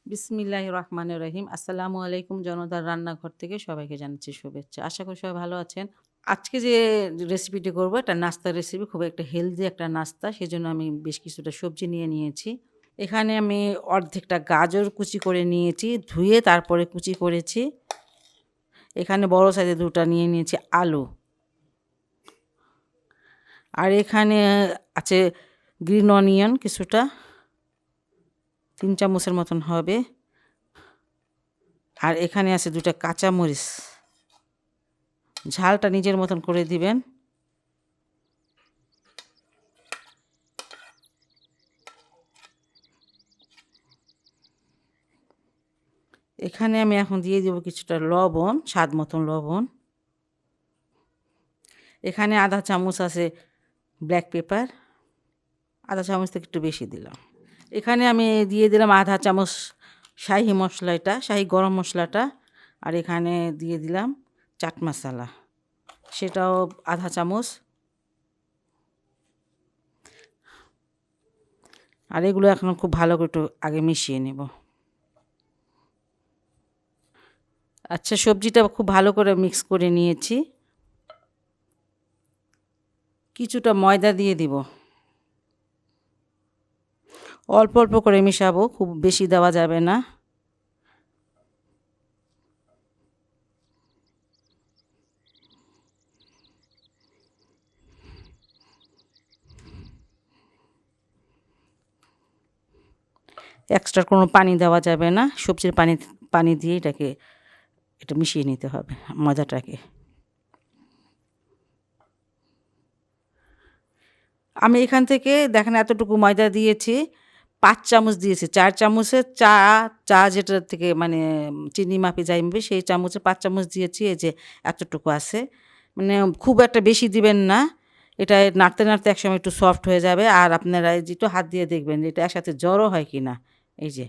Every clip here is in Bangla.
বিসমিল্লাহির রহমানির রহিম। আসসালামু আলাইকুম। জনতার রান্নাঘর থেকে সবাইকে জানাচ্ছি শুভেচ্ছা। আশা করি সবাই ভালো আছেন। আজকে যে রেসিপিটি করব এটা নাস্তার রেসিপি, খুব একটা হেলদি একটা নাস্তা। সেজন্য আমি বেশ কিছুটা সবজি নিয়ে নিয়েছি। এখানে আমি অর্ধেকটা গাজর কুচি করে নিয়েছি, ধুয়ে তারপরে কুচি করেছি। এখানে বড় সাইজের ২টা নিয়ে নিয়েছি আলু। আর এখানে আছে গ্রিন অনিয়ন কিছুটা, ৩ চামচের মতন হবে। আর এখানে আছে ২টা কাঁচামরিচ। ঝালটা নিজের মতন করে দিবেন। এখানে আমি এখন দিয়ে দেব কিছুটা লবণ, স্বাদ মতন লবণ। এখানে আধা চামচ আছে ব্ল্যাক পেপার, আধা চামচ থেকে একটু বেশি দিলাম। এখানে আমি দিয়ে দিলাম আধা চামচ শাহি মশলা, এটা শাহি গরম মশলাটা। আর এখানে দিয়ে দিলাম চাট মশলা, সেটাও আধা চামচ। আর এগুলো এখন খুব ভালো করে একটু আগে মিশিয়ে নেব। আচ্ছা, সবজিটা খুব ভালো করে মিক্স করে নিয়েছি। কিছুটা ময়দা দিয়ে দিব। অল্প অল্প করে মিশাবো, খুব বেশি দেওয়া যাবে না। এক্সট্রা কোনো পানি দেওয়া যাবে না। সবজির পানি দিয়ে এটা মিশিয়ে নিতে হবে ময়দাটাকে। আমি এখান থেকে দেখেন এতটুকু ময়দা দিয়েছি, ৫ চামচ দিয়েছি। ৪ চামচের চা যেটা থেকে মানে চিনি মাপে যাই মাপে সেই চামচে ৫ চামচ দিয়েছি। এই যে এতটুকু আছে। মানে খুব একটা বেশি দিবেন না। এটা নাড়তে নাড়তে একসময় একটু সফট হয়ে যাবে। আর আপনারা এই যে একটু হাত দিয়ে দেখবেন এটা একসাথে জড়ো হয় কি না। এই যে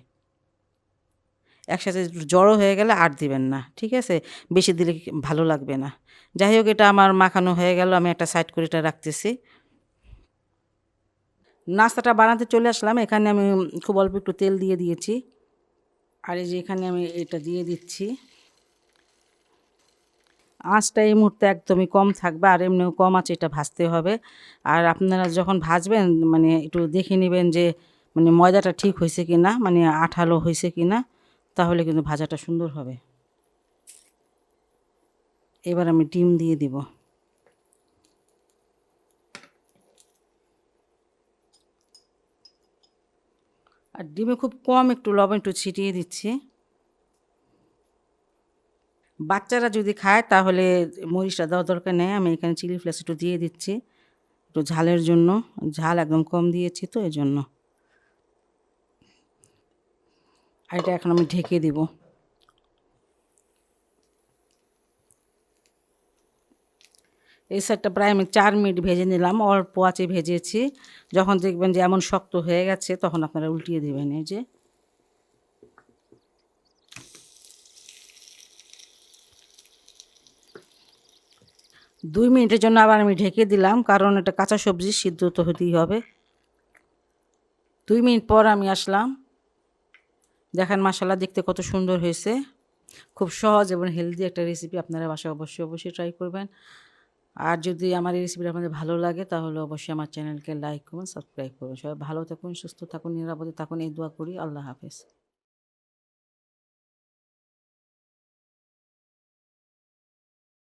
একসাথে জড়ো হয়ে গেলে আর দিবেন না, ঠিক আছে? বেশি দিলে ভালো লাগবে না। যাই হোক, এটা আমার মাখানো হয়ে গেল। আমি একটা সাইড করে এটা রাখতেছি। নাস্তাটা বানাতে চলে আসলাম। এখানে আমি খুব অল্প একটু তেল দিয়ে দিয়েছি। আর এই যে এখানে আমি এটা দিয়ে দিচ্ছি। আঁচটা এই মুহূর্তে একদমই কম থাকবে, আর এমনিও কম আঁচে এটা ভাজতে হবে। আর আপনারা যখন ভাজবেন মানে একটু দেখে নেবেন যে মানে ময়দাটা ঠিক হয়েছে কি না, মানে আঠালো হয়েছে কি না, তাহলে কিন্তু ভাজাটা সুন্দর হবে। এবার আমি ডিম দিয়ে দিব। আর ডিমে খুব কম একটু লবণ একটু ছিটিয়ে দিচ্ছি। বাচ্চারা যদি খায় তাহলে মরিচটা দেওয়ার দরকার নেই। আমি এখানে চিলি ফ্লেক্স একটু দিয়ে দিচ্ছি, একটু ঝালের জন্য। ঝাল একদম কম দিয়েছি তো এজন্য। আর এটা এখন আমি ঢেকে দিব। এই সাইডটা প্রায় আমি ৪ মিনিট ভেজে নিলাম, অল্প আঁচে ভেজেছি। যখন দেখবেন যে এমন শক্ত হয়ে গেছে তখন আপনারা উল্টিয়ে দেবেন। এই যে ২ মিনিটের জন্য আবার আমি ঢেকে দিলাম, কারণ এটা কাঁচা সবজি, সিদ্ধ তো হতেই হবে। ২ মিনিট পর আমি আসলাম। দেখেন মাশাআল্লাহ দেখতে কত সুন্দর হয়েছে। খুব সহজ এবং হেলদি একটা রেসিপি। আপনারা বাসায় অবশ্যই ট্রাই করবেন। আর যদি আমার এই রেসিপিটা আপনাদের ভালো লাগে তাহলে অবশ্যই আমার চ্যানেলকে লাইক করুন, সাবস্ক্রাইব করুন। সবাই ভালো থাকুন, সুস্থ থাকুন, নিরাপদে থাকুন, এই দোয়া করি। আল্লাহ হাফেজ।